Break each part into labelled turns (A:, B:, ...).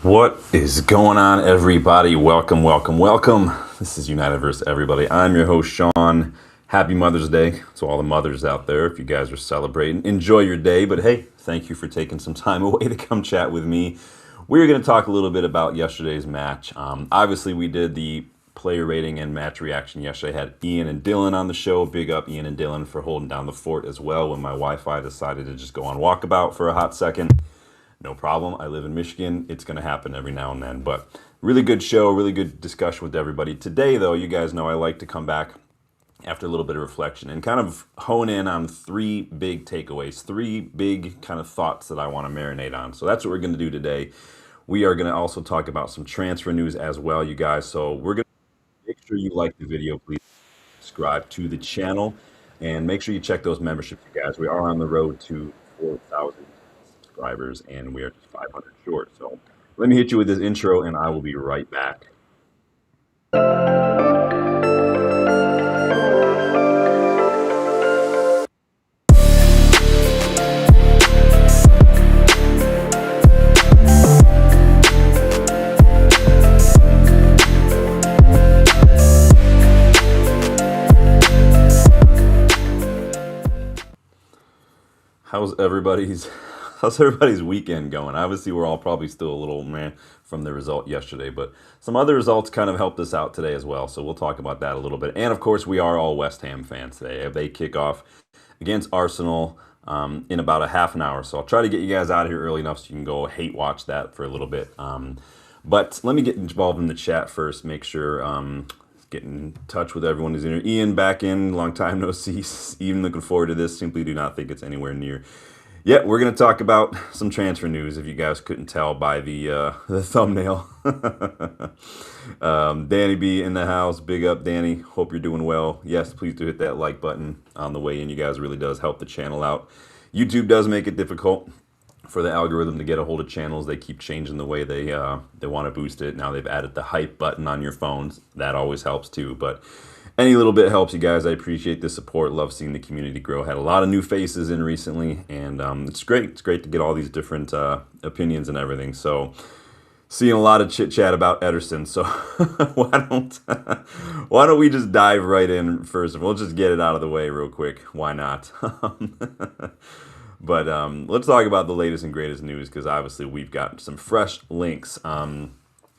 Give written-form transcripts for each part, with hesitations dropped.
A: What is going on, everybody? Welcome, welcome, welcome. This is United vs. Everybody. I'm your host, Sean. Happy Mother's Day to all the mothers out there. If you guys are celebrating, enjoy your day. But hey, thank you for taking some time away to come chat with me. We're going to talk a little bit about yesterday's match. Obviously, we did the player rating and match reaction yesterday. Had Ian and Dylan on the show. Big up Ian and Dylan for holding down the fort as well when my Wi-Fi decided to just go on walkabout for a hot second. No problem. I live in Michigan. It's going to happen every now and then. But really good show, really good discussion with everybody. Today, though, you guys know I like to come back after a little bit of reflection and kind of hone in on three big takeaways, three big kind of thoughts that I want to marinate on. So that's what we're going to do today. We are going to also talk about some transfer news as well, you guys. So we're going to make sure you like the video. Please subscribe to the channel and make sure you check those memberships, you guys. We are on the road to 4,000 subscribers and we are just 500 short. So let me hit you with this intro and I will be right back. How's everybody's weekend going? Obviously, we're all probably still a little meh from the result yesterday, but some other results kind of helped us out today as well. So we'll talk about that a little bit. And of course, we are all West Ham fans today. They kick off against Arsenal in about a half an hour. So I'll try to get you guys out of here early enough so you can go hate watch that for a little bit. But let me get involved in the chat first. Make sure get in touch with everyone who's in here. Ian back in, long time no see. Even looking forward to this. Simply do not think it's anywhere near. Yeah, we're going to talk about some transfer news, if you guys couldn't tell by the thumbnail. Danny B in the house. Big up, Danny. Hope you're doing well. Yes, please do hit that like button on the way in. You guys really does help the channel out. YouTube does make it difficult for the algorithm to get a hold of channels. They keep changing the way they want to boost it. Now they've added the hype button on your phones. That always helps too, but any little bit helps, you guys. I appreciate the support. Love seeing the community grow. Had a lot of new faces in recently, and it's great. It's great to get all these different opinions and everything. So, seeing a lot of chit chat about Ederson. So, why don't we just dive right in first? We'll just get it out of the way real quick. Why not? But let's talk about the latest and greatest news because obviously we've got some fresh links.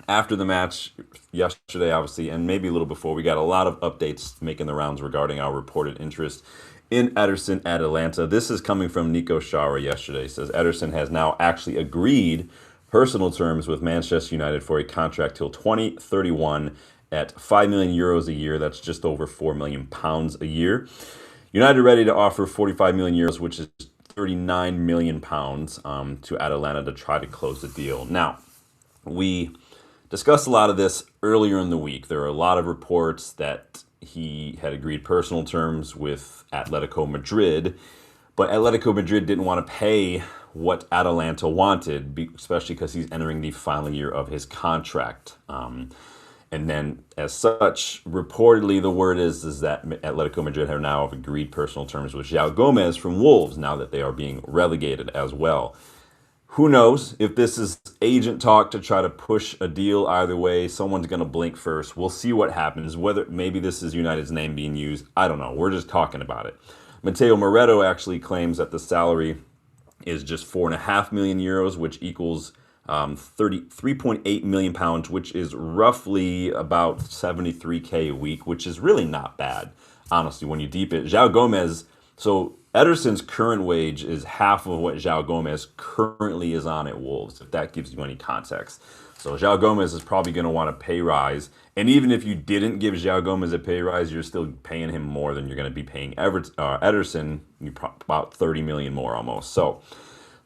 A: After the match yesterday, obviously, and maybe a little before, we got a lot of updates making the rounds regarding our reported interest in Ederson at Atlanta. This is coming from Nico Schauer yesterday. It says Ederson has now actually agreed personal terms with Manchester United for a contract till 2031 at 5 million euros a year. That's just over 4 million pounds a year. United ready to offer 45 million euros, which is 39 million pounds to Atalanta to try to close the deal. Now, we discussed a lot of this earlier in the week. There are a lot of reports that he had agreed personal terms with Atletico Madrid, but Atletico Madrid didn't want to pay what Atalanta wanted, especially because he's entering the final year of his contract. And then, as such, reportedly, the word is that Atletico Madrid have now agreed personal terms with João Gomez from Wolves, now that they are being relegated as well. Who knows if this is agent talk to try to push a deal either way. Someone's going to blink first. We'll see what happens. Whether maybe this is United's name being used, I don't know. We're just talking about it. Matteo Moretto actually claims that the salary is just 4.5 million euros, which equals 33.8 million pounds, which is roughly about 73K a week, which is really not bad, honestly, when you deep it. João Gomez, so Ederson's current wage is half of what João Gomez currently is on at Wolves, if that gives you any context. So João Gomez is probably going to want a pay rise. And even if you didn't give João Gomez a pay rise, you're still paying him more than you're going to be paying Ederson, about 30 million more almost. So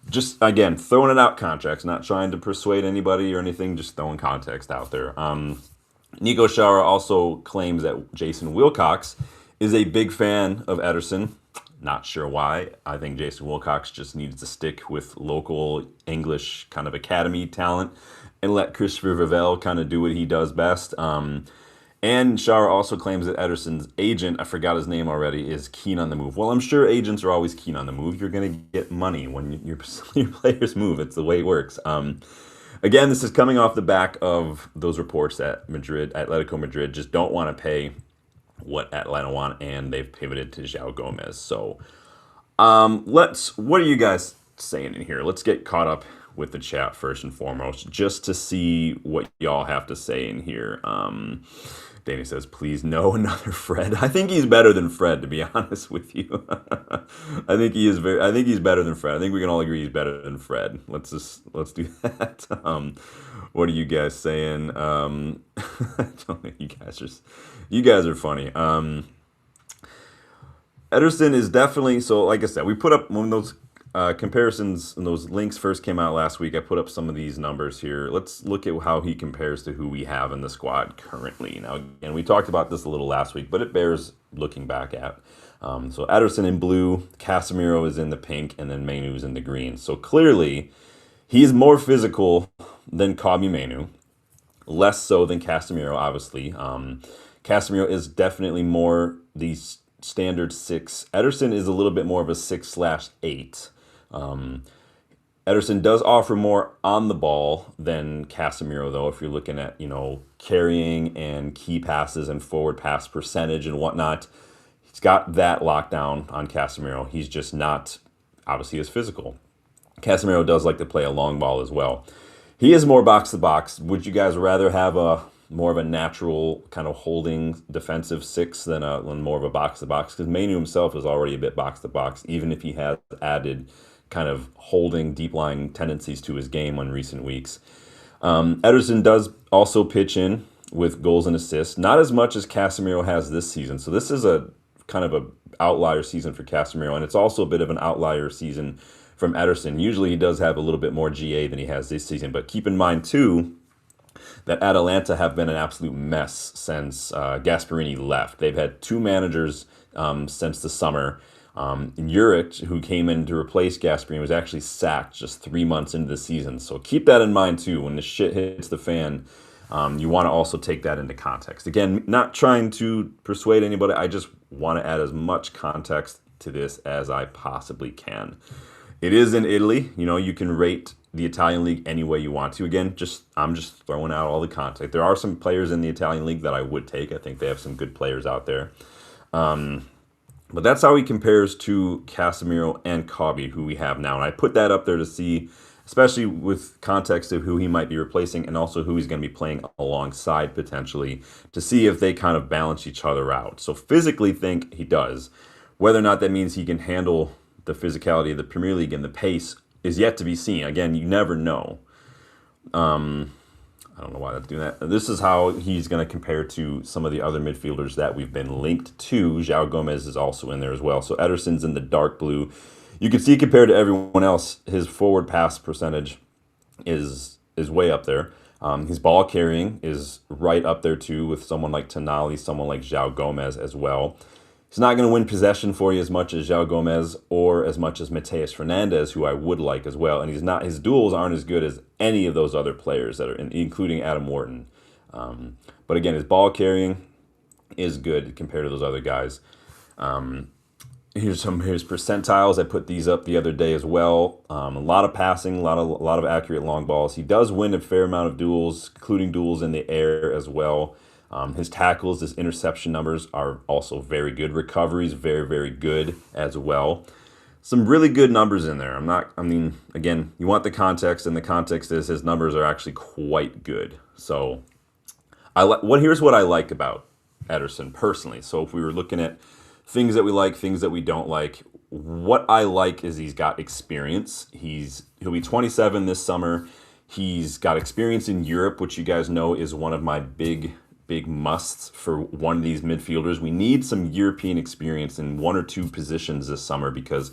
A: just, again, throwing it out context, not trying to persuade anybody or anything, just throwing context out there. Nico Schauer also claims that Jason Wilcox is a big fan of Ederson. Not sure why. I think Jason Wilcox just needs to stick with local English kind of academy talent and let Christopher Vivell kind of do what he does best. And Schauer also claims that Ederson's agent, I forgot his name already, is keen on the move. Well, I'm sure agents are always keen on the move. You're going to get money when your players move. It's the way it works. Again, this is coming off the back of those reports that Atletico Madrid just don't want to pay what Atlanta want, and they've pivoted to João Gomez. So, what are you guys saying in here? Let's get caught up with the chat first and foremost, just to see what y'all have to say in here. Danny says, please no another Fred. I think he's better than Fred, to be honest with you. I think he's better than Fred. I think we can all agree he's better than Fred. Let's do that. What are you guys saying? I don't think you guys are funny. Ederson is definitely, so like I said, we put up when those comparisons and those links first came out last week. I put up some of these numbers here. Let's look at how he compares to who we have in the squad currently. Now, again, we talked about this a little last week, but it bears looking back at. So Ederson in blue, Casemiro is in the pink, and then Manu is in the green. So clearly, he's more physical than Kobbie Mainoo, less so than Casemiro, obviously. Casemiro is definitely more the standard 6. Ederson is a little bit more of a 6/8. Ederson does offer more on the ball than Casemiro, though, if you're looking at, carrying and key passes and forward pass percentage and whatnot. He's got that locked down on Casemiro. He's just not, obviously, as physical. Casemiro does like to play a long ball as well. He is more box-to-box. Would you guys rather have more of a natural kind of holding defensive 6 than more of a box-to-box? Because Manu himself is already a bit box-to-box, even if he has added kind of holding deep-lying tendencies to his game in recent weeks. Ederson does also pitch in with goals and assists, not as much as Casemiro has this season. So this is a kind of a outlier season for Casemiro, and it's also a bit of an outlier season from Ederson. Usually he does have a little bit more GA than he has this season, but keep in mind too that Atalanta have been an absolute mess since Gasperini left. They've had 2 managers since the summer. Juric, who came in to replace Gasperini, was actually sacked just 3 months into the season. So keep that in mind too. When the shit hits the fan, you want to also take that into context. Again, not trying to persuade anybody. I just want to add as much context to this as I possibly can. It is in Italy. You can rate the Italian league any way you want to. Again, I'm just throwing out all the context. There are some players in the Italian league that I would take. I think they have some good players out there. But that's how he compares to Casemiro and Kobbie, who we have now. And I put that up there to see, especially with context of who he might be replacing and also who he's going to be playing alongside potentially, to see if they kind of balance each other out. So physically think he does. Whether or not that means he can handle the physicality of the Premier League and the pace is yet to be seen. Again, you never know. I don't know why that's doing that. This is how he's going to compare to some of the other midfielders that we've been linked to. João Gomez is also in there as well. So Ederson's in the dark blue. You can see compared to everyone else, his forward pass percentage is way up there. His ball carrying is right up there too with someone like Tonali, someone like João Gomez as well. He's not going to win possession for you as much as João Gomez or as much as Mateus Fernandes, who I would like as well. And his duels aren't as good as any of those other players that are including Adam Wharton. But again, his ball carrying is good compared to those other guys. Here's percentiles. I put these up the other day as well. A lot of passing, a lot of accurate long balls. He does win a fair amount of duels, including duels in the air as well. His tackles, his interception numbers are also very good. Recoveries, very, very good as well. Some really good numbers in there. Again, you want the context, and the context is his numbers are actually quite good. So, here's what I like about Ederson personally. So if we were looking at things that we like, things that we don't like, what I like is he's got experience. He'll be 27 this summer. He's got experience in Europe, which you guys know is one of my big musts for one of these midfielders. We need some European experience in 1 or 2 positions this summer because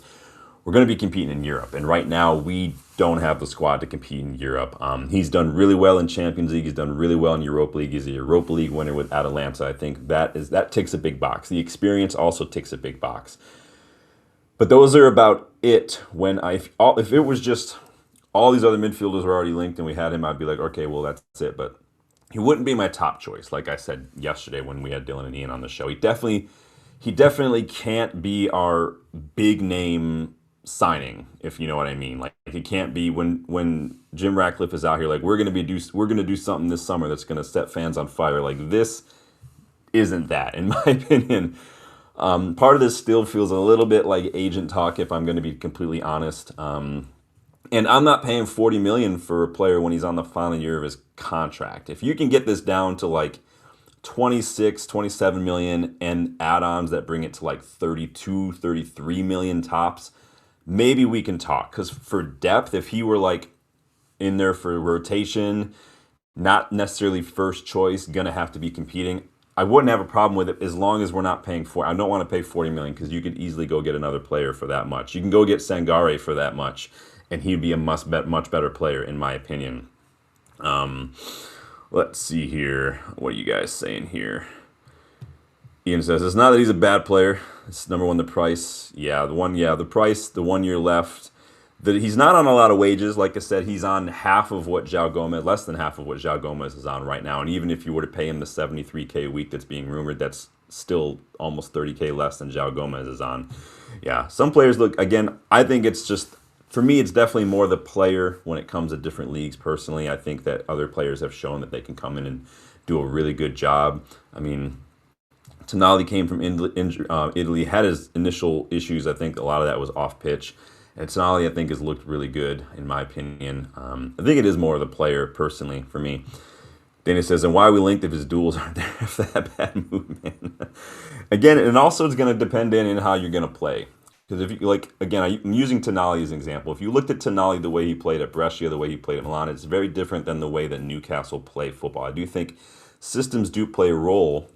A: we're going to be competing in Europe. And right now, we don't have the squad to compete in Europe. He's done really well in Champions League. He's done really well in Europa League. He's a Europa League winner with Atalanta. I think that ticks a big box. The experience also ticks a big box. But those are about it. If it was just all these other midfielders were already linked and we had him, I'd be like, okay, well, that's it. But he wouldn't be my top choice, like I said yesterday when we had Dylan and Ian on the show. He definitely can't be our big name signing, if you know what I mean. Like it can't be when Jim Ratcliffe is out here like we're gonna do something this summer that's gonna set fans on fire. Like this isn't that, in my opinion. Part of this still feels a little bit like agent talk, if I'm going to be completely honest. And I'm not paying 40 million for a player when he's on the final year of his contract. If you can get this down to like 26, 27 million and add-ons that bring it to like 32, 33 million tops, maybe we can talk. Because for depth, if he were like in there for rotation, not necessarily first choice, gonna have to be competing, I wouldn't have a problem with it as long as we're not paying for. I don't want to pay 40 million because you could easily go get another player for that much. You can go get Sangare for that much, and he'd be a much better player in my opinion. Let's see here. What are you guys saying here? Ian says it's not that he's a bad player. It's number one, the price. The price. The 1 year left. He's not on a lot of wages. Like I said, he's on half of what João Gomez, less than half of what João Gomez is on right now. And even if you were to pay him the 73K a week that's being rumored, that's still almost 30K less than João Gomez is on. Yeah, some players look, again, I think it's just, for me, it's definitely more the player when it comes to different leagues. Personally, I think that other players have shown that they can come in and do a really good job. I mean, Tonali came from Italy, had his initial issues. I think a lot of that was off pitch. And Tonali, I think, has looked really good, in my opinion. I think it is more of the player, personally, for me. Danny says, and why we linked if his duels aren't there after that bad movement. Again, and also it's going to depend in how you're going to play. Because if you, like, again, I'm using Tonali as an example. If you looked at Tonali the way he played at Brescia, the way he played at Milan, it's very different than the way that Newcastle play football. I do think systems do play a role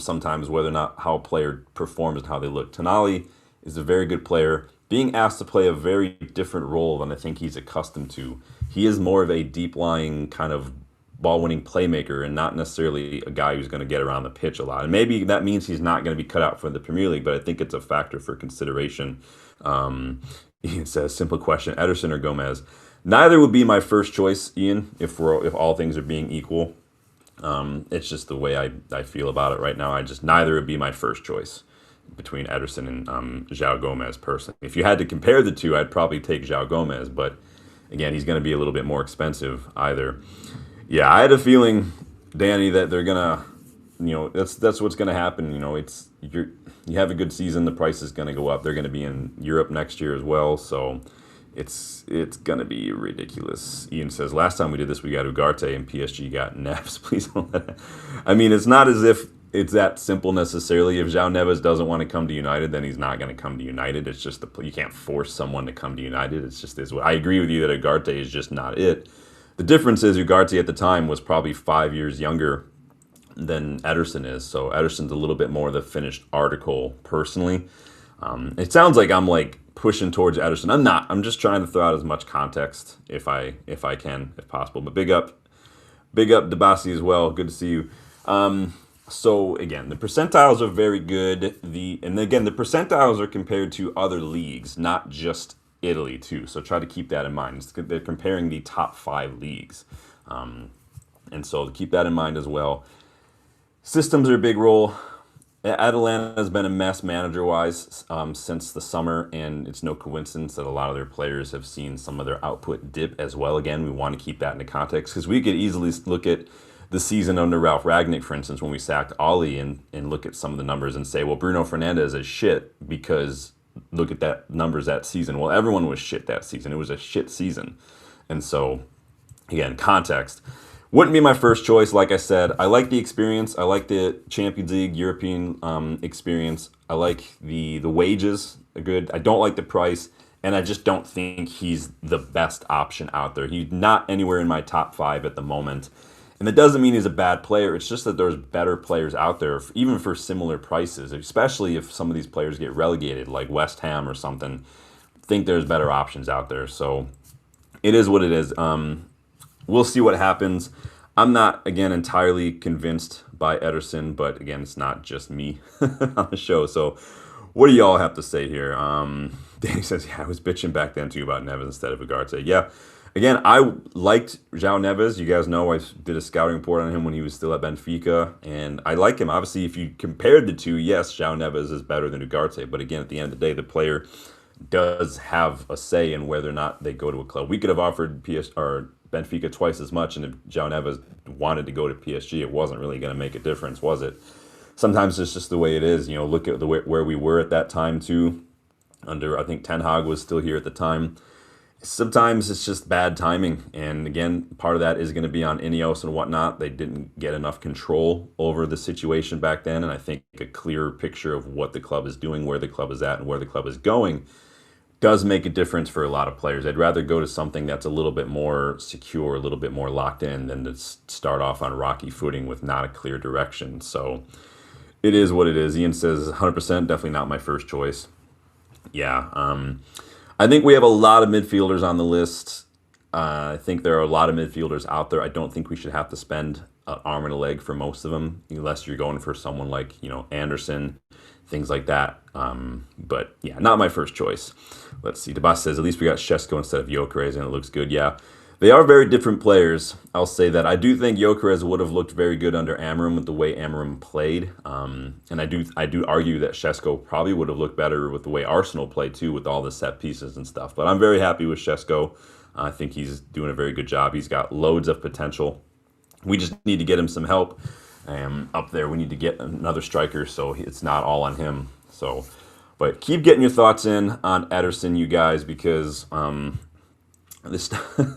A: sometimes, whether or not how a player performs and how they look. Tonali is a very good player. Being asked to play a very different role than I think he's accustomed to. He is more of a deep-lying kind of ball-winning playmaker and not necessarily a guy who's going to get around the pitch a lot. And maybe that means he's not going to be cut out for the Premier League, but I think it's a factor for consideration. Ian says, simple question, Ederson or Gomez? Neither would be my first choice, Ian, if all things are being equal. It's just the way I feel about it right now. Neither would be my first choice between Ederson and João Gomez personally. If you had to compare the two, I'd probably take João Gomez, but again, he's going to be a little bit more expensive either. Yeah, I had a feeling, Danny, that they're going to, that's what's going to happen. You have a good season, the price is going to go up. They're going to be in Europe next year as well, so it's going to be ridiculous. Ian says, last time we did this, we got Ugarte and PSG got Neves. Please don't let it. I mean, it's not as if it's that simple necessarily. If João Neves doesn't want to come to United, then he's not going to come to United. It's just you can't force someone to come to United. It's just I agree with you that Ugarte is just not it. The difference is Ugarte at the time was probably 5 years younger than Ederson is. So Ederson's a little bit more the finished article personally. It sounds like I'm like pushing towards Ederson. I'm not. I'm just trying to throw out as much context if I can, if possible. But big up Debasi as well. Good to see you. So again, the percentiles are very good. The percentiles are compared to other leagues, not just Italy too. So try to keep that in mind. They're comparing the top 5 leagues. And so keep that in mind as well. Systems are a big role. Atalanta has been a mess manager-wise since the summer, and it's no coincidence that a lot of their players have seen some of their output dip as well. Again, we want to keep that into context because we could easily look at the season under Ralph Rangnick, for instance, when we sacked Ollie and look at some of the numbers and say, well, Bruno Fernandes is shit because look at that numbers that season. Well, everyone was shit that season. It was a shit season. And so, again, context. Wouldn't be my first choice, like I said. I like the experience. I like the Champions League, European experience. I like the wages are good. I don't like the price, and I just don't think he's the best option out there. He's not anywhere in my top 5 at the moment. And that doesn't mean he's a bad player. It's just that there's better players out there, even for similar prices, especially if some of these players get relegated, like West Ham or something. I think there's better options out there. So it is what it is. We'll see what happens. I'm not, again, entirely convinced by Ederson, but again, it's not just me on the show. So what do y'all have to say here? Danny says, yeah, I was bitching back then too about Neves instead of Ugarte. Yeah. Again, I liked João Neves. You guys know I did a scouting report on him when he was still at Benfica, and I like him. Obviously, if you compared the two, yes, João Neves is better than Ugarte. But again, at the end of the day, the player does have a say in whether or not they go to a club. We could have offered PS or Benfica twice as much, and if João Neves wanted to go to PSG, it wasn't really going to make a difference, was it? Sometimes it's just the way it is. Look at the way, where we were at that time too. Under, I think Ten Hag was still here at the time. Sometimes it's just bad timing, and again, part of that is going to be on Ineos and whatnot. They didn't get enough control over the situation back then, and I think a clearer picture of what the club is doing, where the club is at, and where the club is going does make a difference for a lot of players. I'd rather go to something that's a little bit more secure, a little bit more locked in, than to start off on rocky footing with not a clear direction. So it is what it is. Ian says 100%, definitely not my first choice. Yeah, I think we have a lot of midfielders on the list. I think there are a lot of midfielders out there. I don't think we should have to spend an arm and a leg for most of them, unless you're going for someone like, Anderson, things like that. But yeah, not my first choice. Let's see. Debas says, at least we got Šeško instead of Gyökeres, and it looks good. Yeah, they are very different players. I'll say that. I do think Gyökeres would have looked very good under Amorim with the way Amorim played. And I do argue that Šeško probably would have looked better with the way Arsenal played too, with all the set pieces and stuff. But I'm very happy with Šeško. I think he's doing a very good job. He's got loads of potential. We just need to get him some help. Up there, we need to get another striker, so it's not all on him. So, but keep getting your thoughts in on Ederson, you guys, because this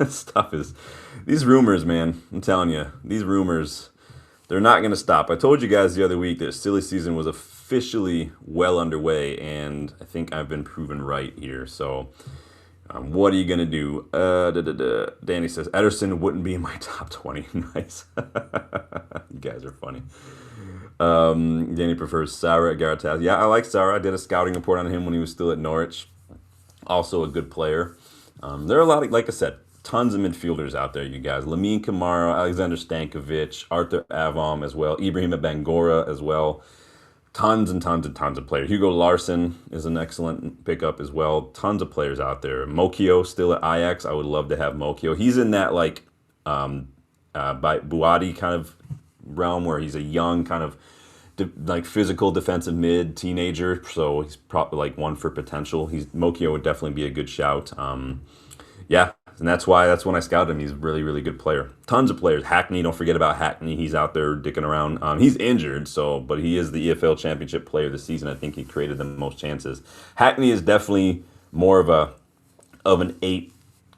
A: stuff is, these rumors, man. I'm telling you, these rumors, they're not going to stop. I told you guys the other week that silly season was officially well underway, and I think I've been proven right here. So, what are you going to do? Danny says, Ederson wouldn't be in my top 20. Nice. You guys are funny. Danny prefers Sarah at Garataz. Yeah, I like Sarah. I did a scouting report on him when he was still at Norwich. Also a good player. There are a lot of, like I said, tons of midfielders out there, you guys. Lamine Camara, Alexander Stankovic, Arthur Avom as well, Ibrahima Bangora as well. Tons and tons and tons of players. Hugo Larsson is an excellent pickup as well. Tons of players out there. Mokio still at Ajax. I would love to have Mokio. He's in that by Buati kind of realm where he's a young kind of physical defensive mid teenager. So he's probably like one for potential. Mokio would definitely be a good shout. Yeah. And that's when I scouted him. He's a really, really good player. Tons of players. Hackney, don't forget about Hackney. He's out there dicking around. He's injured, but he is the EFL Championship Player of the Season. I think he created the most chances. Hackney is definitely more of an 8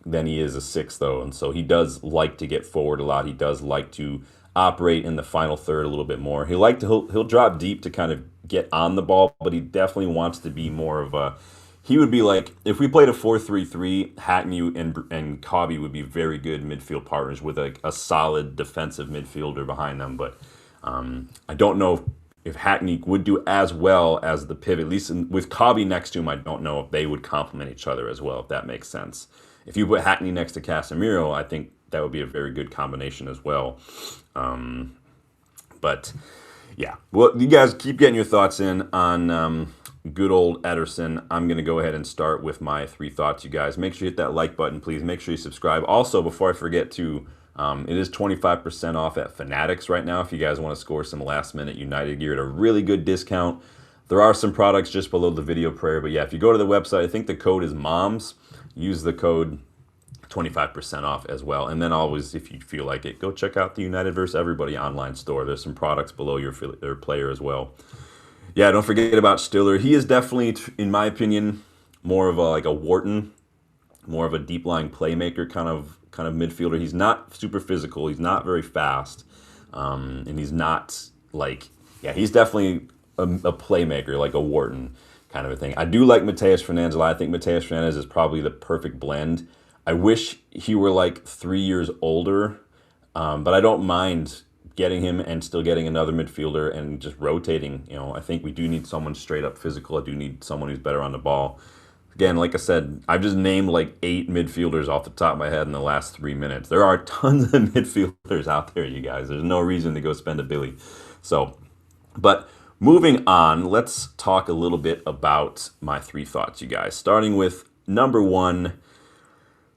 A: than he is a 6, though. And so he does like to get forward a lot. He does like to operate in the final third a little bit more. He'll drop deep to kind of get on the ball, but he definitely wants to be more of a... He would be like, if we played a 4-3-3, Hackney and Cobby would be very good midfield partners with a solid defensive midfielder behind them. But I don't know if Hackney would do as well as the pivot. At least with Cobby next to him, I don't know if they would complement each other as well, if that makes sense. If you put Hackney next to Casemiro, I think that would be a very good combination as well. But yeah, well, you guys keep getting your thoughts in on... good old Ederson. I'm going to go ahead and start with my 3 thoughts, you guys. Make sure you hit that like button, please. Make sure you subscribe. Also, before I forget to, it is 25% off at Fanatics right now if you guys want to score some last-minute United gear at a really good discount. There are some products just below the video player, but yeah, if you go to the website, I think the code is MOMS. Use the code 25% off as well. And then always, if you feel like it, go check out the United vs. Everybody online store. There's some products below your player as well. Yeah, don't forget about Stiller. He is definitely, in my opinion, more of a Wharton, more of a deep-lying playmaker kind of midfielder. He's not super physical. He's not very fast, and he's not he's definitely a playmaker, like a Wharton kind of a thing. I do like Mateus Fernandes a lot. I think Mateus Fernandes is probably the perfect blend. I wish he were like 3 years older, but I don't mind getting him and still getting another midfielder and just rotating. I think we do need someone straight up physical. I do need someone who's better on the ball. Again, like I said, I've just named like 8 midfielders off the top of my head in the last 3 minutes. There are tons of midfielders out there, you guys. There's no reason to go spend a billy. So, but moving on, let's talk a little bit about my 3 thoughts, you guys. Starting with number 1,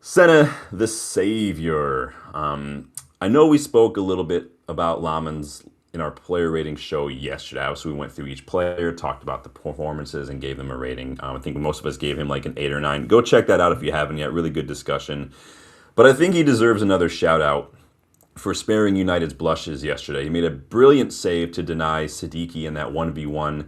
A: Senna the Savior. I know we spoke a little bit about Lammens in our player rating show yesterday. So we went through each player, talked about the performances, and gave them a rating. I think most of us gave him like an 8 or 9. Go check that out if you haven't yet. Really good discussion. But I think he deserves another shout out for sparing United's blushes yesterday. He made a brilliant save to deny Siddiqui in that 1v1.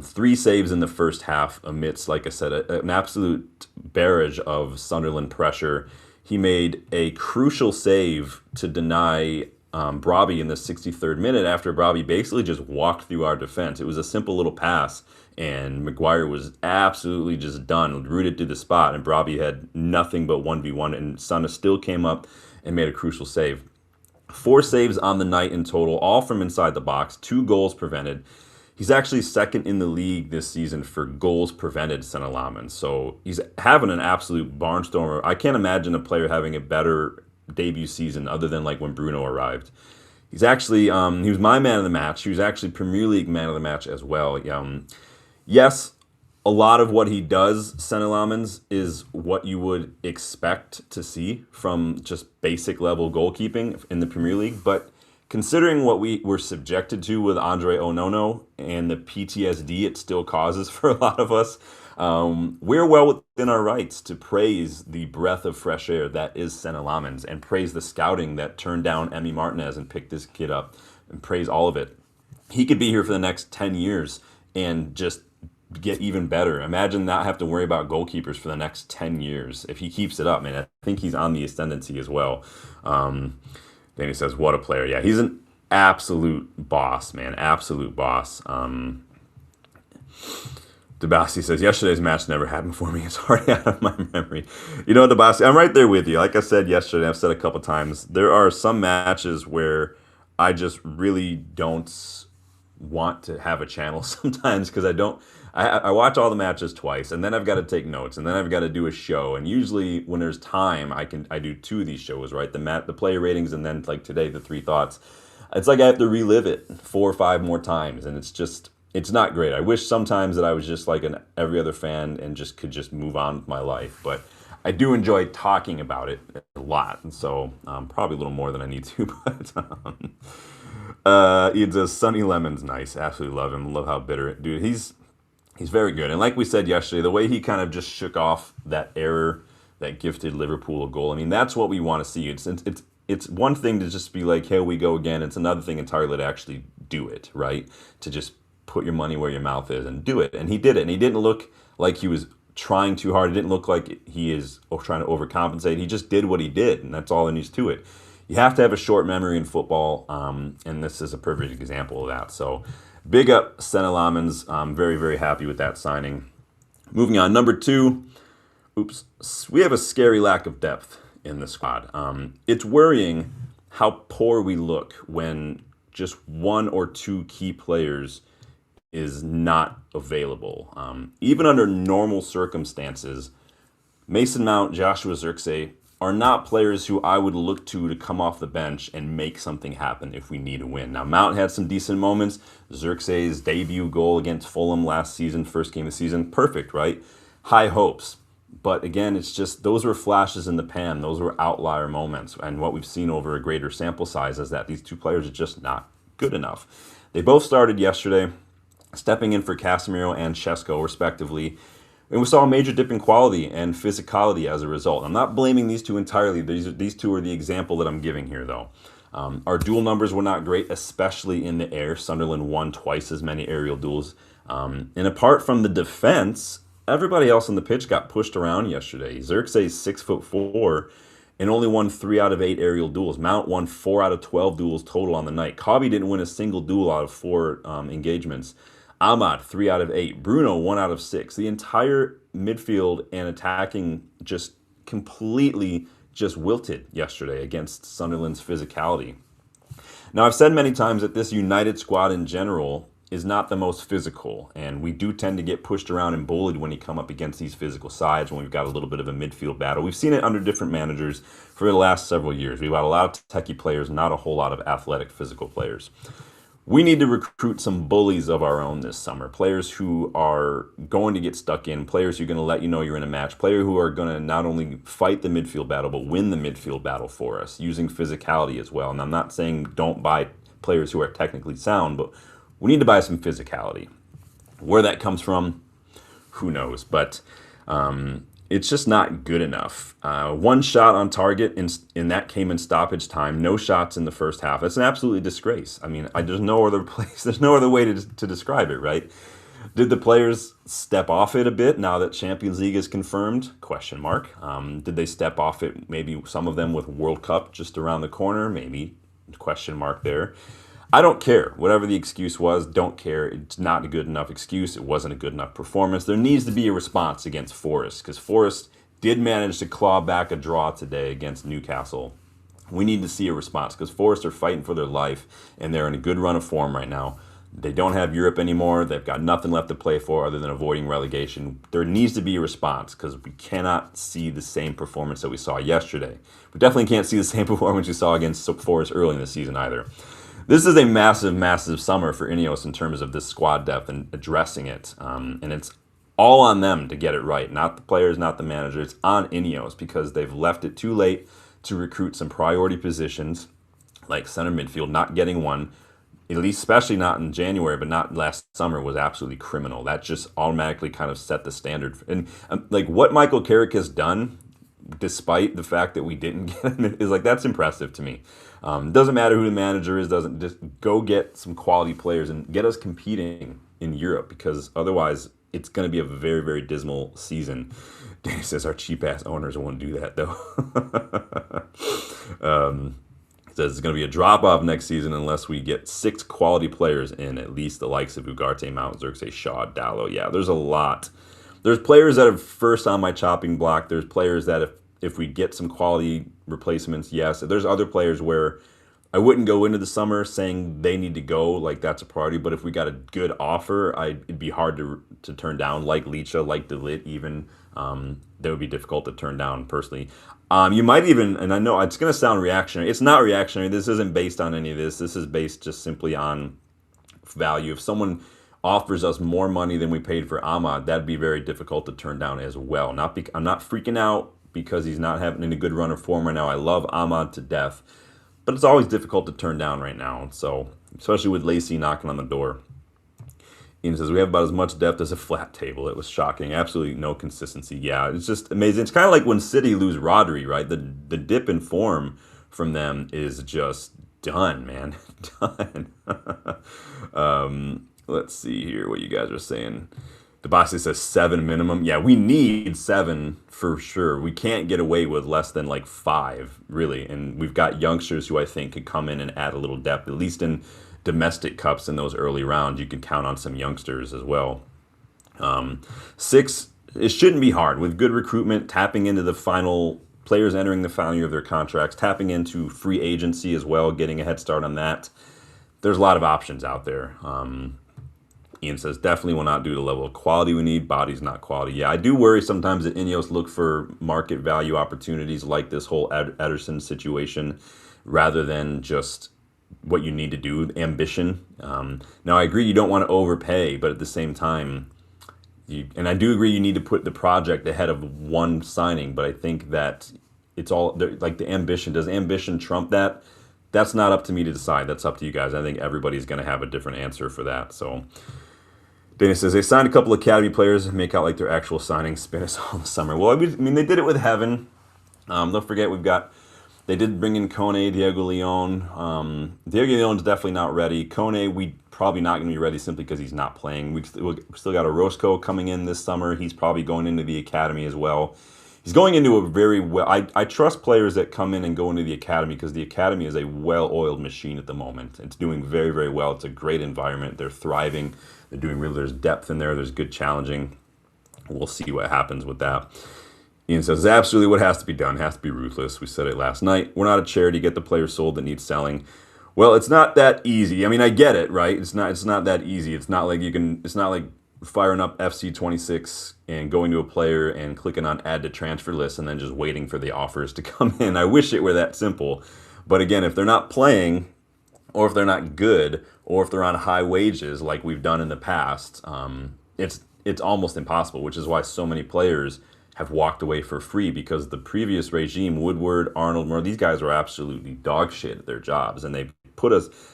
A: 3 saves in the first half amidst, like I said, an absolute barrage of Sunderland pressure. He made a crucial save to deny Brobby in the 63rd minute after Brobby basically just walked through our defense. It was a simple little pass, and Maguire was absolutely just done, rooted to the spot, and Brobby had nothing but 1v1, and Senna still came up and made a crucial save. 4 saves on the night in total, all from inside the box, 2 goals prevented. He's actually second in the league this season for goals prevented, Senna Lammens. So he's having an absolute barnstormer. I can't imagine a player having a better debut season other than like when Bruno arrived. He's actually, he was my man of the match. He was actually Premier League man of the match as well. Yes, a lot of what he does, Senna Lammens, is what you would expect to see from just basic level goalkeeping in the Premier League. But considering what we were subjected to with Andre Onono and the PTSD it still causes for a lot of us, we're well within our rights to praise the breath of fresh air that is Senna Lammens and praise the scouting that turned down Emi Martinez and picked this kid up and praise all of it. He could be here for the next 10 years and just get even better. Imagine not have to worry about goalkeepers for the next 10 years. If he keeps it up, man, I think he's on the ascendancy as well. Danny says, what a player. Yeah, he's an absolute boss, man. Absolute boss. Debasi says, yesterday's match never happened for me. It's already out of my memory. You know, Debasi, I'm right there with you. Like I said yesterday, I've said a couple times, there are some matches where I just really don't want to have a channel sometimes because I watch all the matches twice, and then I've got to take notes, and then I've got to do a show. And usually, when there's time, I do 2 of these shows, right? The player ratings, and then like today, the 3 thoughts. It's like I have to relive it 4 or 5 more times, and it's not great. I wish sometimes that I was just like every other fan and could just move on with my life. But I do enjoy talking about it a lot, and so probably a little more than I need to. But he says, Sonny Lemon's nice. Absolutely love him. Love how bitter, dude. He's very good. And like we said yesterday, the way he kind of just shook off that error that gifted Liverpool a goal, I mean, that's what we want to see. It's one thing to just be like, here we go again. It's another thing entirely to actually do it, right? To just put your money where your mouth is and do it. And he did it. And he didn't look like he was trying too hard. It didn't look like he is trying to overcompensate. He just did what he did, and that's all there needs to it. You have to have a short memory in football, and this is a perfect example of that. So big up Senna Lammens. I'm very, very happy with that signing. Moving on, number 2. We have a scary lack of depth in the squad. It's worrying how poor we look when just 1 or 2 key players is not available. Even under normal circumstances, Mason Mount, Joshua Zirkzee are not players who I would look to come off the bench and make something happen if we need a win. Now, Mount had some decent moments. Zirkzee's debut goal against Fulham last season, first game of the season, perfect, right? High hopes. But again, it's just those were flashes in the pan. Those were outlier moments. And what we've seen over a greater sample size is that these 2 players are just not good enough. They both started yesterday, stepping in for Casemiro and Šeško, respectively. And we saw a major dip in quality and physicality as a result. I'm not blaming these 2 entirely. These 2 are the example that I'm giving here, though. Our duel numbers were not great, especially in the air. Sunderland won twice as many aerial duels. And apart from the defense, everybody else on the pitch got pushed around yesterday. Zirkzee's 6'4" and only won 3 out of 8 aerial duels. Mount won 4 out of 12 duels total on the night. Cobby didn't win a single duel out of 4 engagements. Ahmad, 3 out of 8. Bruno, 1 out of 6. The entire midfield and attacking just completely just wilted yesterday against Sunderland's physicality. Now, I've said many times that this United squad in general is not the most physical, and we do tend to get pushed around and bullied when you come up against these physical sides when we've got a little bit of a midfield battle. We've seen it under different managers for the last several years. We've got a lot of techie players, not a whole lot of athletic physical players. We need to recruit some bullies of our own this summer. Players who are going to get stuck in, players who are going to let you know you're in a match, players who are going to not only fight the midfield battle, but win the midfield battle for us, using physicality as well. And I'm not saying don't buy players who are technically sound, but we need to buy some physicality. Where that comes from, who knows? But it's just not good enough. One shot on target, and that came in stoppage time. No shots in the first half. It's an absolute disgrace. I mean, there's no other place. There's no other way to describe it, right? Did the players step off it a bit now that Champions League is confirmed? Question mark. Did they step off it? Maybe some of them with World Cup just around the corner. Maybe. Question mark there. I don't care. Whatever the excuse was, don't care. It's not a good enough excuse. It wasn't a good enough performance. There needs to be a response against Forest, because Forest did manage to claw back a draw today against Newcastle. We need to see a response, because Forest are fighting for their life, and they're in a good run of form right now. They don't have Europe anymore. They've got nothing left to play for other than avoiding relegation. There needs to be a response, because we cannot see the same performance that we saw yesterday. We definitely can't see the same performance we saw against Forest early in the season either. This is a massive, massive summer for Ineos in terms of this squad depth and addressing it. And it's all on them to get it right. Not the players, not the manager. It's on Ineos, because they've left it too late to recruit some priority positions, like center midfield. Not getting one, at least especially not in January, but not last summer, was absolutely criminal. That just automatically kind of set the standard. And like what Michael Carrick has done, despite the fact that we didn't get him, is like, that's impressive to me. Doesn't matter who the manager is, doesn't, just go get some quality players and get us competing in Europe, because otherwise it's going to be a very, very dismal season. Danny says our cheap ass owners won't do that though. Says it's going to be a drop off next season unless we get 6 quality players in, at least the likes of Ugarte, Mount, Xerxes, Shaw, Dallo. Yeah, there's a lot. There's players that are first on my chopping block. There's players that if we get some quality replacements, yes. There's other players where I wouldn't go into the summer saying they need to go, like that's a priority. But if we got a good offer, it'd be hard to turn down, like Licha, like DeLitt even. That would be difficult to turn down personally. You might even, and I know it's going to sound reactionary. It's not reactionary. This isn't based on any of this. This is based just simply on value. If someone offers us more money than we paid for Ahmad, that'd be very difficult to turn down as well. I'm not freaking out because he's not having a good run of form right now. I love Ahmad to death, but it's always difficult to turn down right now. So, especially with Lacey knocking on the door. Ian says, we have about as much depth as a flat table. It was shocking. Absolutely no consistency. Yeah, it's just amazing. It's kind of like when City lose Rodri, right? The dip in form from them is just done, man. Done. Let's see here what you guys are saying. Debasi says 7 minimum. Yeah, we need 7 for sure. We can't get away with less than like 5, really. And we've got youngsters who I think could come in and add a little depth, at least in domestic cups in those early rounds. You can count on some youngsters as well. 6, it shouldn't be hard. With good recruitment, tapping into the final players entering the final year of their contracts, tapping into free agency as well, getting a head start on that. There's a lot of options out there. Ian says, definitely will not do the level of quality we need. Body's not quality. Yeah, I do worry sometimes that Ineos look for market value opportunities like this whole Ederson situation rather than just what you need to do, ambition. Now, I agree you don't want to overpay, but at the same time, and I do agree you need to put the project ahead of one signing, but I think that it's all, like the ambition. Does ambition trump that? That's not up to me to decide. That's up to you guys. I think everybody's going to have a different answer for that. So Dana says, they signed a couple academy players and make out like they're actual signings, spin us all in the summer. Well, I mean, they did it with Heaven. Don't forget, they did bring in Kone, Diego Leon. Diego Leon's definitely not ready. Kone, we probably not going to be ready simply because he's not playing. We still got a Roscoe coming in this summer. He's probably going into the academy as well. He's going into a very well. I trust players that come in and go into the academy because the academy is a well-oiled machine at the moment. It's doing very, very well. It's a great environment. They're thriving. They're doing really. There's depth in there. There's good challenging. We'll see what happens with that. Ian says, absolutely what has to be done. It has to be ruthless. We said it last night. We're not a charity. Get the players sold that need selling. Well, it's not that easy. I mean, I get it, right? It's not that easy. It's not like it's not like firing up FC26 and going to a player and clicking on add to transfer list and then just waiting for the offers to come in. I wish it were that simple. But again, if they're not playing or if they're not good or if they're on high wages like we've done in the past, it's almost impossible, which is why so many players have walked away for free because the previous regime, Woodward, Arnold, Moore, these guys were absolutely dog shit at their jobs and they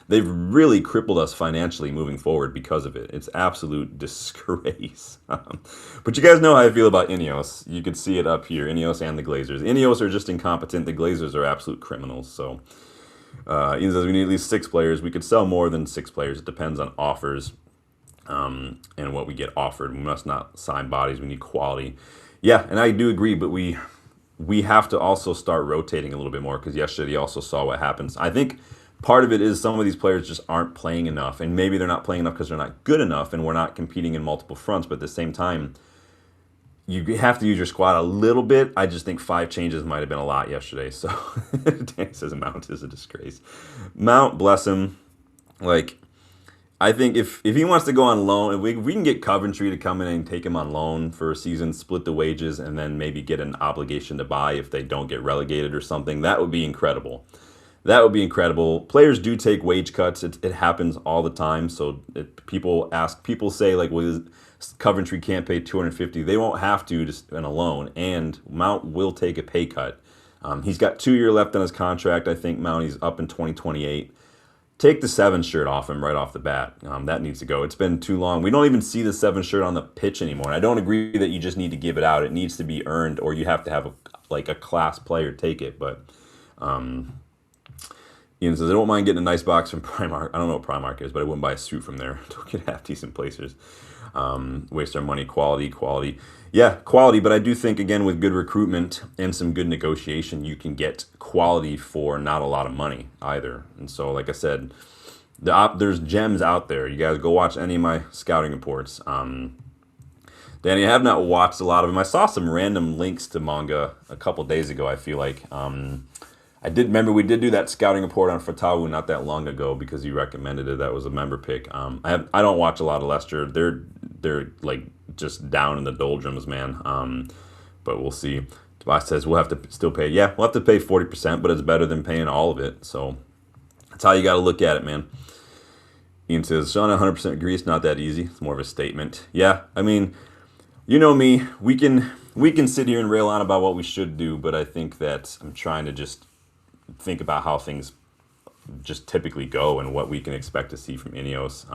A: they've really crippled us financially moving forward because of it. It's absolute disgrace. But you guys know how I feel about Ineos. You can see it up here, Ineos and the Glazers. Ineos are just incompetent. The Glazers are absolute criminals. So Ian says we need at least 6 players. We could sell more than 6 players. It depends on offers and what we get offered. We must not sign bodies. We need quality. Yeah, and I do agree, but we have to also start rotating a little bit more, because yesterday you also saw what happens. I think part of it is some of these players just aren't playing enough, and maybe they're not playing enough because they're not good enough, and we're not competing in multiple fronts. But at the same time, you have to use your squad a little bit. I just think 5 changes might have been a lot yesterday. So Danny says Mount is a disgrace. Mount, bless him. Like, I think if he wants to go on loan, if we can get Coventry to come in and take him on loan for a season, split the wages, and then maybe get an obligation to buy if they don't get relegated or something, that would be incredible. That would be incredible. Players do take wage cuts. It happens all the time. So people say, like, well, Coventry can't pay 250. They won't have to just in a loan, and Mount will take a pay cut. He's got 2 years left on his contract. I think Mount, he's up in 2028. Take the 7 shirt off him right off the bat. That needs to go. It's been too long. We don't even see the 7 shirt on the pitch anymore. And I don't agree that you just need to give it out. It needs to be earned, or you have to have a class player take it. But Ian says, I don't mind getting a nice box from Primark. I don't know what Primark is, but I wouldn't buy a suit from there. Don't get half-decent placers. Waste our money. Quality. Yeah, quality, but I do think, again, with good recruitment and some good negotiation, you can get quality for not a lot of money either. And so, like I said, there's gems out there. You guys go watch any of my scouting reports. Danny, I have not watched a lot of them. I saw some random links to manga a couple days ago, I feel like. I did remember we did do that scouting report on Fatawu not that long ago because you recommended it. That was a member pick. I don't watch a lot of Leicester. They're like just down in the doldrums, man. But we'll see. Tobias says we'll have to still pay. Yeah, we'll have to pay 40%, but it's better than paying all of it. So that's how you got to look at it, man. Ian says, Sean, 100% agree. It's not that easy. It's more of a statement. Yeah, I mean, you know me. We can sit here and rail on about what we should do, but I think that I'm trying to just think about how things just typically go and what we can expect to see from Ineos.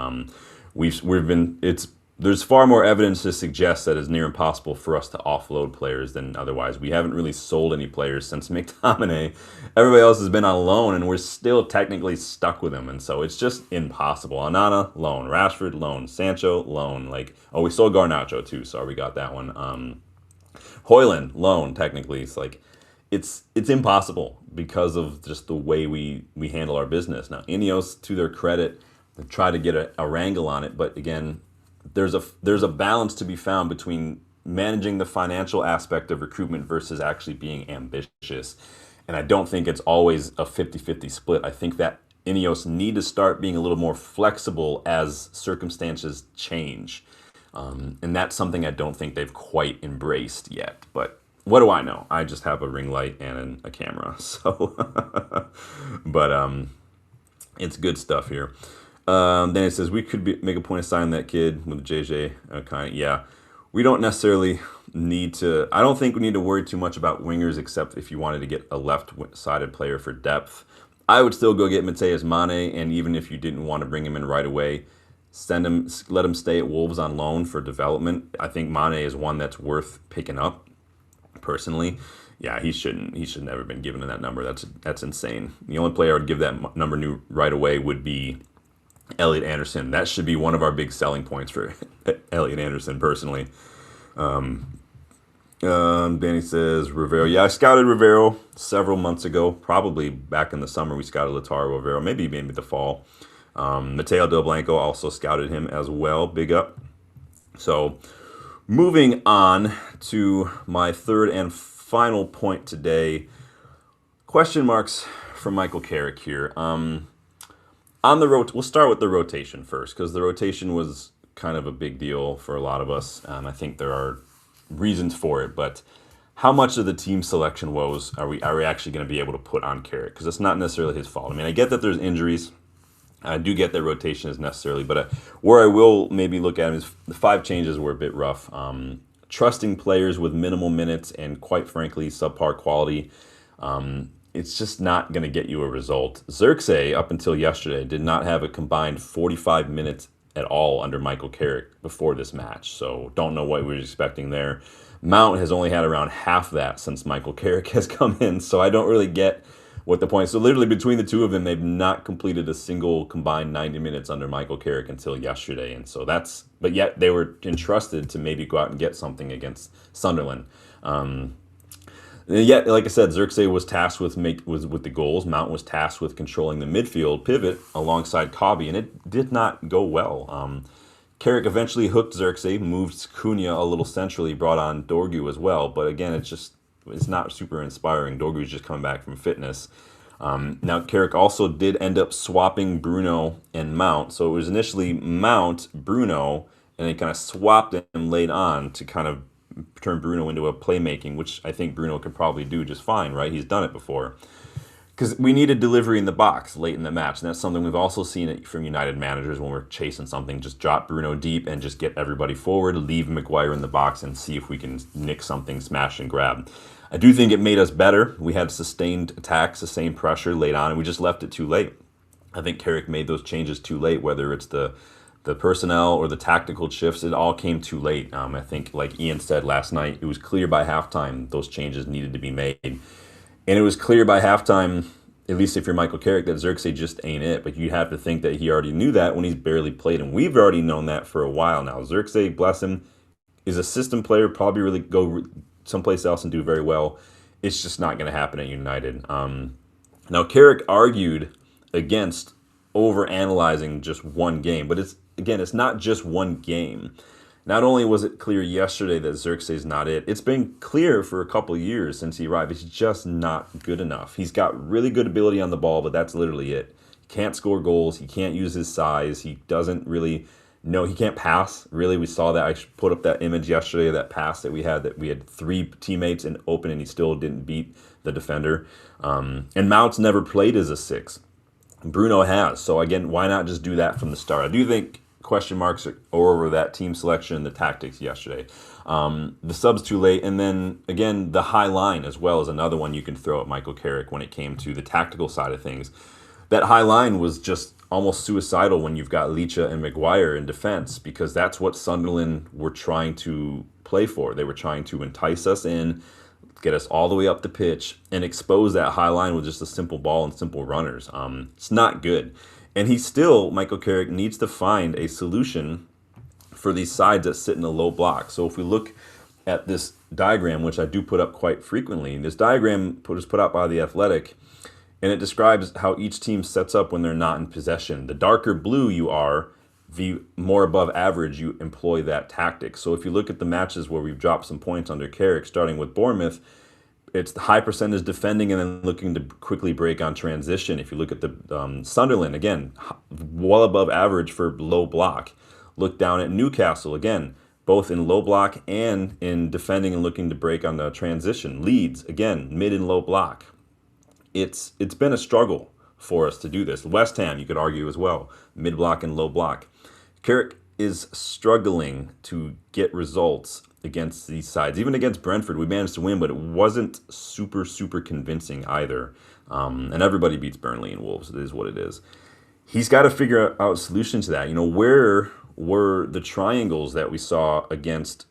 A: There's far more evidence to suggest that it's near impossible for us to offload players than otherwise. We haven't really sold any players since McTominay. Everybody else has been on loan, and we're still technically stuck with them. And so it's just impossible. Onana, loan. Rashford, loan. Sancho, loan. We sold Garnacho too. Sorry, we got that one. Hoyland, loan, technically. It's like, it's impossible because of just the way we handle our business. Now, Ineos, to their credit, they try to get a wrangle on it, but again, there's a balance to be found between managing the financial aspect of recruitment versus actually being ambitious. And I don't think it's always a 50-50 split. I think that Ineos need to start being a little more flexible as circumstances change. And that's something I don't think they've quite embraced yet. But what do I know? I just have a ring light and a camera. So, but it's good stuff here. Then it says we could make a point of signing that kid with JJ. Yeah, we don't necessarily need to. I don't think we need to worry too much about wingers, except if you wanted to get a left-sided player for depth. I would still go get Mateus Mane, and even if you didn't want to bring him in right away, let him stay at Wolves on loan for development. I think Mane is one that's worth picking up. Personally, yeah, he shouldn't have been given that number. That's insane. The only player I would give that number new right away would be Elliot Anderson. That should be one of our big selling points for Elliot Anderson, personally. Danny says Rivero. Yeah, I scouted Rivero several months ago, probably back in the summer. We scouted Lautaro Rivero, maybe the fall. Mateo Del Blanco also scouted him as well. Big up. So, moving on to my third and final point today. Question marks from Michael Carrick here. We'll start with the rotation first, because the rotation was kind of a big deal for a lot of us. I think there are reasons for it, but how much of the team selection woes are we actually going to be able to put on Carrick? Because it's not necessarily his fault. I mean, I get that there's injuries. I do get that rotation is necessarily, but where I will maybe look at him is the 5 changes were a bit rough. Trusting players with minimal minutes and, quite frankly, subpar quality. it's just not going to get you a result. Xerxes, up until yesterday, did not have a combined 45 minutes at all under Michael Carrick before this match. So don't know what we were expecting there. Mount has only had around half that since Michael Carrick has come in. So I don't really get what the point. So literally between the two of them, they've not completed a single combined 90 minutes under Michael Carrick until yesterday. And so but yet they were entrusted to maybe go out and get something against Sunderland. And yet, like I said, Xerxes was tasked with the goals. Mount was tasked with controlling the midfield pivot alongside Cobby, and it did not go well. Carrick eventually hooked Xerxes, moved Cunha a little centrally, brought on Dorgu as well. But again, it's not super inspiring. Dorgu's just coming back from fitness. Now, Carrick also did end up swapping Bruno and Mount. So it was initially Mount, Bruno, and they kind of swapped him late on to kind of turn Bruno into a playmaking, which I think Bruno could probably do just fine, right? He's done it before. Because we needed delivery in the box late in the match, and that's something we've also seen from United managers when we're chasing something. Just drop Bruno deep and just get everybody forward, leave Maguire in the box, and see if we can nick something, smash and grab. I do think it made us better. We had sustained attacks, sustained pressure late on, and we just left it too late. I think Carrick made those changes too late, whether it's the personnel or the tactical shifts. It all came too late. I think, like Ian said last night, it was clear by halftime those changes needed to be made. And it was clear by halftime, at least if you're Michael Carrick, that Xerxes just ain't it. But you have to think that he already knew that when he's barely played. And we've already known that for a while now. Xerxes, bless him, is a system player, probably really go someplace else and do very well. It's just not going to happen at United. Now, Carrick argued against over-analyzing just one game. But it's not just one game. Not only was it clear yesterday that Xerxes is not it, it's been clear for a couple of years since he arrived. It's just not good enough. He's got really good ability on the ball, but that's literally it. He can't score goals. He can't use his size. He doesn't really know. He can't pass, really. We saw that. I put up that image yesterday of that pass that we had three teammates in open, and he still didn't beat the defender. And Mount's never played as a 6. Bruno has. So, again, why not just do that from the start? I do think question marks are over that team selection and the tactics yesterday. The subs too late. And then, again, the high line as well is another one you can throw at Michael Carrick when it came to the tactical side of things. That high line was just almost suicidal when you've got Licha and Maguire in defense, because that's what Sunderland were trying to play for. They were trying to entice us in, get us all the way up the pitch, and expose that high line with just a simple ball and simple runners. It's not good. And Michael Carrick needs to find a solution for these sides that sit in a low block. So if we look at this diagram, which I do put up quite frequently, this diagram was put out by The Athletic, and it describes how each team sets up when they're not in possession. The darker blue you are, the more above average you employ that tactic. So if you look at the matches where we've dropped some points under Carrick, starting with Bournemouth, it's the high percentage defending and then looking to quickly break on transition. If you look at the Sunderland, again, well above average for low block. Look down at Newcastle, again, both in low block and in defending and looking to break on the transition. Leeds, again, mid and low block. It's been a struggle for us to do this. West Ham, you could argue as well, mid block and low block. Carrick is struggling to get results against these sides. Even against Brentford, we managed to win, but it wasn't super, super convincing either. And everybody beats Burnley and Wolves. It is what it is. He's got to figure out a solution to that. You know, where were the triangles that we saw against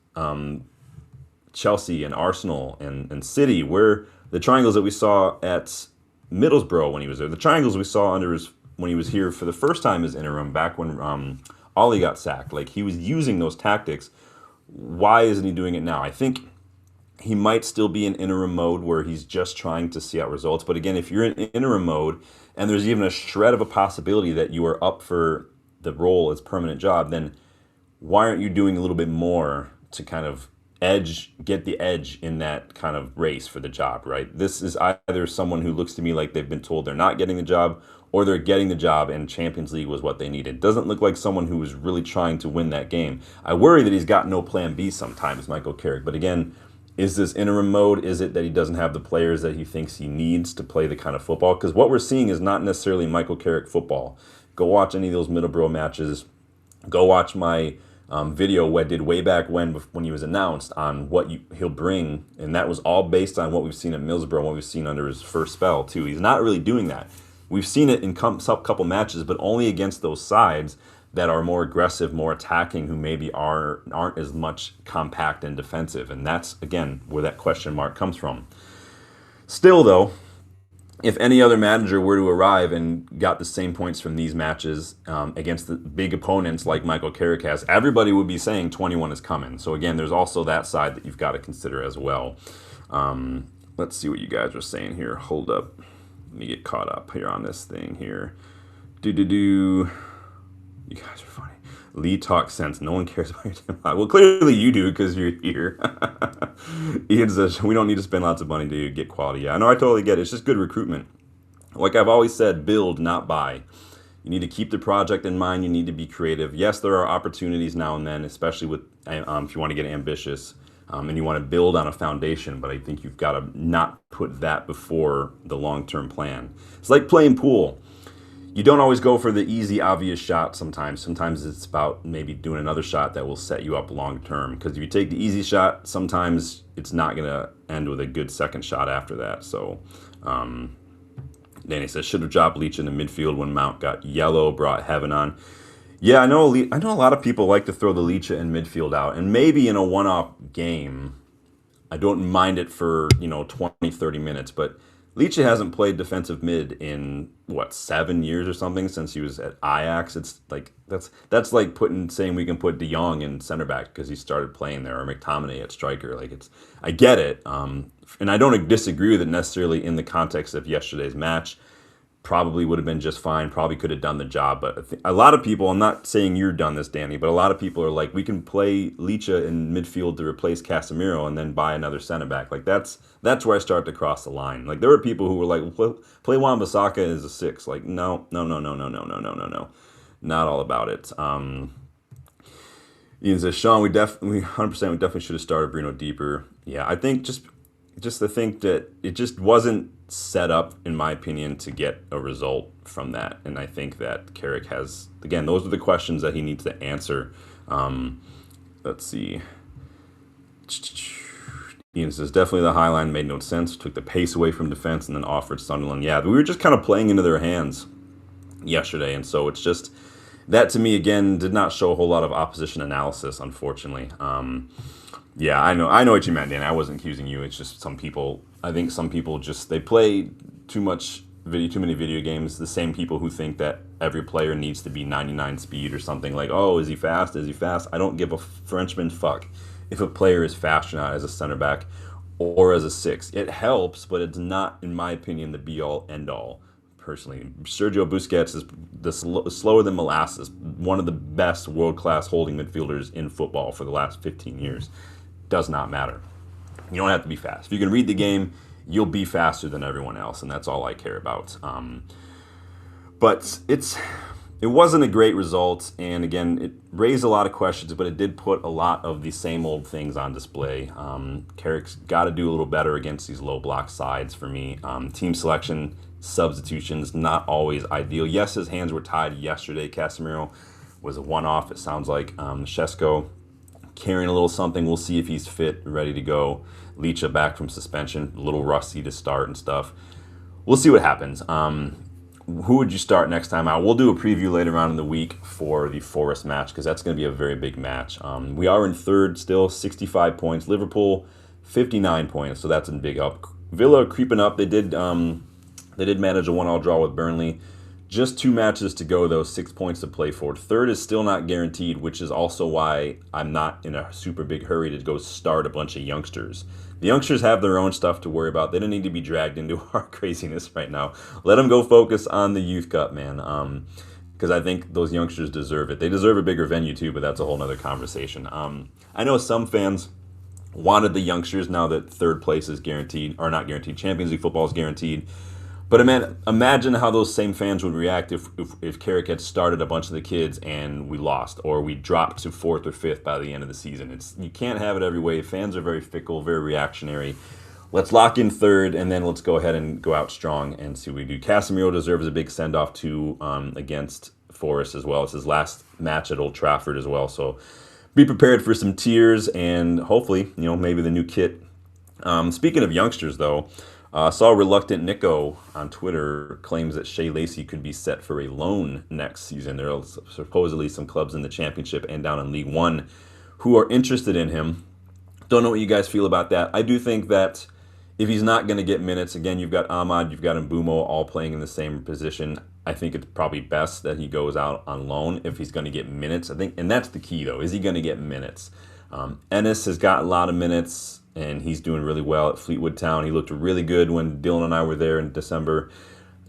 A: Chelsea and Arsenal and City? Where the triangles that we saw at Middlesbrough when he was there? The triangles we saw when he was here for the first time as interim, back when Ollie got sacked. Like, he was using those tactics. Why isn't he doing it now? I think he might still be in interim mode where he's just trying to see out results. But again, if you're in interim mode and there's even a shred of a possibility that you are up for the role as permanent job, then why aren't you doing a little bit more to kind of get the edge in that kind of race for the job, right? This is either someone who looks to me like they've been told they're not getting the job, or they're getting the job and Champions League was what they needed. Doesn't look like someone who was really trying to win that game. I worry that he's got no plan B sometimes, Michael Carrick. But again, is this interim mode? Is it that he doesn't have the players that he thinks he needs to play the kind of football? Because what we're seeing is not necessarily Michael Carrick football. Go watch any of those Middlesbrough matches. Go watch my video what did way back when he was announced on what he'll bring, and that was all based on what we've seen at Middlesbrough and what we've seen under his first spell too. He's not really doing that. We've seen it in couple matches, but only against those sides that are more aggressive, more attacking, who maybe aren't as much compact and defensive, and that's again where that question mark comes from. Still though, if any other manager were to arrive and got the same points from these matches against the big opponents like Michael Carrick has, everybody would be saying 21 is coming. So again, there's also that side that you've got to consider as well. Let's see what you guys are saying here. Hold up. Let me get caught up here on this thing here. You guys are funny. Lee talks sense. No one cares about your team. Well, clearly you do because you're here. Ian says, we don't need to spend lots of money to get quality. Yeah, I know, I totally get it. It's just good recruitment. Like I've always said, build, not buy. You need to keep the project in mind. You need to be creative. Yes, there are opportunities now and then, especially with if you want to get ambitious and you want to build on a foundation. But I think you've got to not put that before the long-term plan. It's like playing pool. You don't always go for the easy, obvious shot sometimes. Sometimes it's about maybe doing another shot that will set you up long term. Because if you take the easy shot, sometimes it's not going to end with a good second shot after that. So, Danny says, should have dropped Leach in the midfield when Mount got yellow, brought Heaven on. Yeah, I know a lot of people like to throw the Leach in midfield out. And maybe in a one-off game, I don't mind it for, 20, 30 minutes. But Leach hasn't played defensive mid in 7 years or something since he was at Ajax. It's like that's like saying we can put De Jong in center back because he started playing there, or McTominay at striker. I get it, and I don't disagree with it necessarily in the context of yesterday's match. Probably would have been just fine. Probably could have done the job. But a lot of people, I'm not saying you're done this, Danny, but a lot of people are like, we can play Licha in midfield to replace Casemiro and then buy another center back. Like that's where I start to cross the line. Like there were people who were like, play Wan-Bissaka as a 6. Like no, not all about it. Ian says, Sean, we 100% should have started Bruno deeper. Yeah, I think just to think that it just wasn't set up, in my opinion, to get a result from that. And I think that Carrick has, again, those are the questions that he needs to answer. Let's see. Ian says, definitely the high line made no sense. Took the pace away from defense and then offered Sunderland. Yeah, we were just kind of playing into their hands yesterday. And so it's just, that to me, again, did not show a whole lot of opposition analysis, unfortunately. Yeah, I know what you meant, Dan. I wasn't accusing you. It's just some people just, they play too many video games. The same people who think that every player needs to be 99 speed or something, like, oh, is he fast? I don't give a Frenchman fuck if a player is fast or not as a center back or as a 6. It helps, but it's not, in my opinion, the be-all, end-all. Personally, Sergio Busquets is slower than molasses, one of the best world-class holding midfielders in football for the last 15 years. Does not matter. You don't have to be fast. If you can read the game, you'll be faster than everyone else, and that's all I care about. But it wasn't a great result, and again, it raised a lot of questions, but it did put a lot of the same old things on display. Carrick's got to do a little better against these low block sides for me. Team selection, substitutions, not always ideal. Yes, his hands were tied yesterday. Casemiro was a one-off, it sounds like. Šeško carrying a little something. We'll see if he's fit, ready to go. Licha back from suspension, a little rusty to start and stuff. We'll see what happens. Who would you start next time out? We'll do a preview later on in the week for the Forest match because that's going to be a very big match. We are in third still, 65 points. Liverpool, 59 points, so that's a big up. Villa creeping up. They did manage a 1-1 draw with Burnley. Just 2 matches to go, though, 6 points to play for. Third is still not guaranteed, which is also why I'm not in a super big hurry to go start a bunch of youngsters. The youngsters have their own stuff to worry about. They don't need to be dragged into our craziness right now. Let them go focus on the Youth Cup, man, because I think those youngsters deserve it. They deserve a bigger venue, too, but that's a whole other conversation. I know some fans wanted the youngsters now that third place is guaranteed, or not guaranteed, Champions League football is guaranteed. But imagine how those same fans would react if Carrick had started a bunch of the kids and we lost, or we dropped to 4th or 5th by the end of the season. You can't have it every way. Fans are very fickle, very reactionary. Let's lock in third, and then let's go ahead and go out strong and see what we do. Casemiro deserves a big send-off, too, against Forest as well. It's his last match at Old Trafford as well, so be prepared for some tears and hopefully, maybe the new kit. Speaking of youngsters, though, saw Reluctant Nico on Twitter claims that Shea Lacey could be set for a loan next season. There are supposedly some clubs in the Championship and down in League One who are interested in him. Don't know what you guys feel about that. I do think that if he's not going to get minutes, again, you've got Ahmad, you've got Mbumo all playing in the same position. I think it's probably best that he goes out on loan if he's going to get minutes. I think, and that's the key, though. Is he going to get minutes? Ennis has got a lot of minutes, and he's doing really well at Fleetwood Town. He looked really good when Dylan and I were there in December.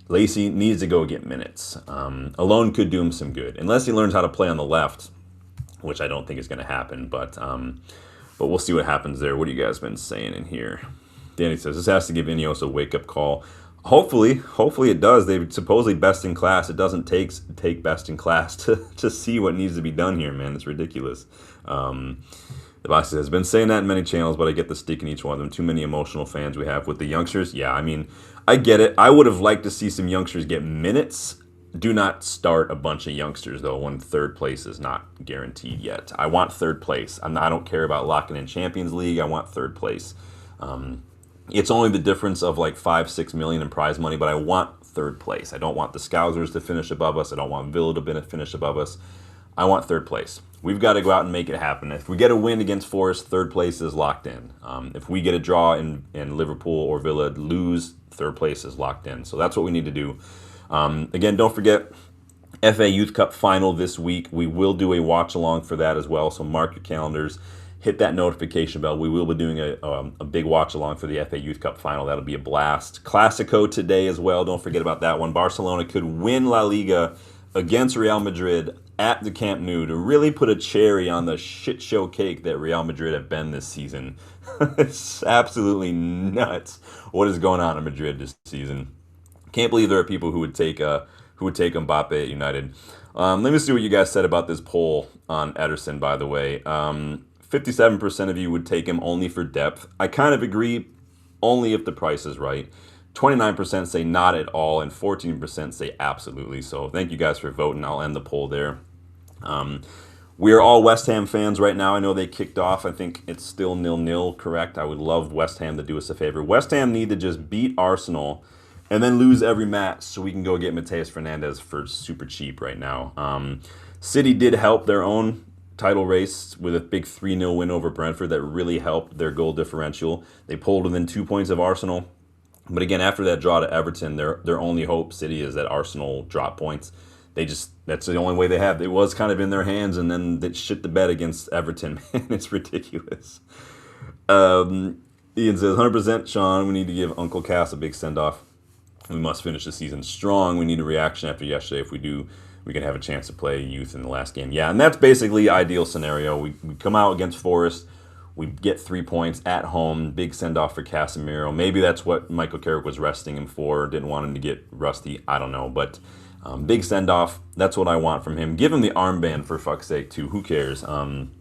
A: Lacey needs to go get minutes. A loan could do him some good, unless he learns how to play on the left, which I don't think is going to happen. But we'll see what happens there. What have you guys been saying in here? Danny says, this has to give Ineos a wake-up call. Hopefully it does. They're supposedly best in class. It doesn't take best in class to see what needs to be done here, man. It's ridiculous. The boss has been saying that in many channels, but I get the stick in each one of them. Too many emotional fans we have with the youngsters. Yeah, I mean, I get it. I would have liked to see some youngsters get minutes. Do not start a bunch of youngsters, though, when third place is not guaranteed yet. I want third place. I don't care about locking in Champions League. I want third place. It's only the difference of like 5-6 million in prize money, but I want third place. I don't want the Scousers to finish above us. I don't want Villa to finish above us. I want third place. We've got to go out and make it happen. If we get a win against Forest, third place is locked in. If we get a draw and Liverpool or Villa lose, third place is locked in. So that's what we need to do. Again, don't forget, FA Youth Cup final this week. We will do a watch along for that as well. So mark your calendars. Hit that notification bell. We will be doing a big watch along for the FA Youth Cup final. That'll be a blast. Clasico today as well. Don't forget about that one. Barcelona could win La Liga against Real Madrid at the Camp Nou to really put a cherry on the shit show cake that Real Madrid have been this season. It's absolutely nuts what is going on in Madrid this season. Can't believe there are people who would take Mbappe at United. Let me see what you guys said about this poll on Ederson, by the way. 57% of you would take him only for depth. I kind of agree, only if the price is right. 29% say not at all, and 14% say absolutely. So thank you guys for voting. I'll end the poll there. We are all West Ham fans right now. I know they kicked off. I think it's still 0-0, correct? I would love West Ham to do us a favor. West Ham need to just beat Arsenal and then lose every match so we can go get Mateus Fernandez for super cheap right now. City did help their own title race with a big 3-0 win over Brentford that really helped their goal differential. They pulled within 2 points of Arsenal. But again, after that draw to Everton, their only hope, City, is that Arsenal drop points. That's the only way they have. It was kind of in their hands, and then they shit the bed against Everton. Man, it's ridiculous. Ian says, 100% Sean, we need to give Uncle Cass a big send-off. We must finish the season strong. We need a reaction after yesterday. If we do, we can have a chance to play youth in the last game. Yeah, and that's basically ideal scenario. We come out against Forest. We get 3 points at home. Big send-off for Casemiro. Maybe that's what Michael Carrick was resting him for. Didn't want him to get rusty. I don't know. But big send-off. That's what I want from him. Give him the armband, for fuck's sake, too. Who cares? And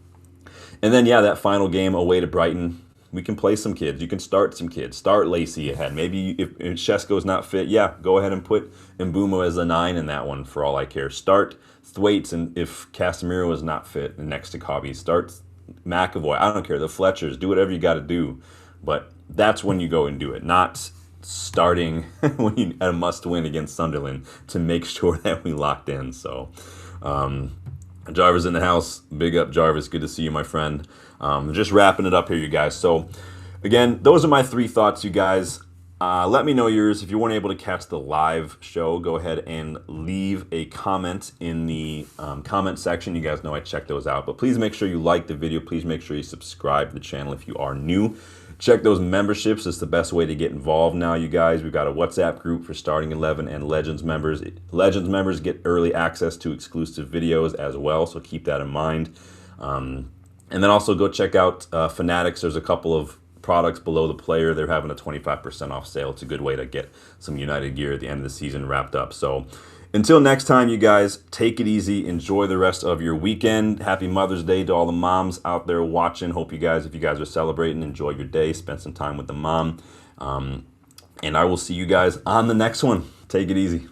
A: then, yeah, that final game away to Brighton. We can play some kids. You can start some kids. Start Lacey ahead. Maybe if Shesko's not fit, yeah, go ahead and put Mbumo as a 9 in that one for all I care. Start Thwaites, and if Casemiro is not fit next to Cobby, start McAvoy. I don't care. The Fletchers. Do whatever you got to do. But that's when you go and do it. Not starting when you at a must-win against Sunderland to make sure that we locked in. So, Jarvis in the house. Big up, Jarvis. Good to see you, my friend. Just wrapping it up here, you guys. So, again, those are my 3 thoughts, you guys. Let me know yours. If you weren't able to catch the live show, go ahead and leave a comment in the comment section. You guys know I check those out. But please make sure you like the video. Please make sure you subscribe to the channel if you are new. Check those memberships. It's the best way to get involved now, you guys. We've got a WhatsApp group for Starting 11 and Legends members. Legends members get early access to exclusive videos as well, so keep that in mind. And then also go check out Fanatics. There's a couple of products below the player. They're having a 25% off sale. It's a good way to get some United gear at the end of the season wrapped up. So until next time, you guys, take it easy. Enjoy the rest of your weekend. Happy Mother's Day to all the moms out there watching. Hope you guys, if you guys are celebrating, enjoy your day. Spend some time with the mom. And I will see you guys on the next one. Take it easy.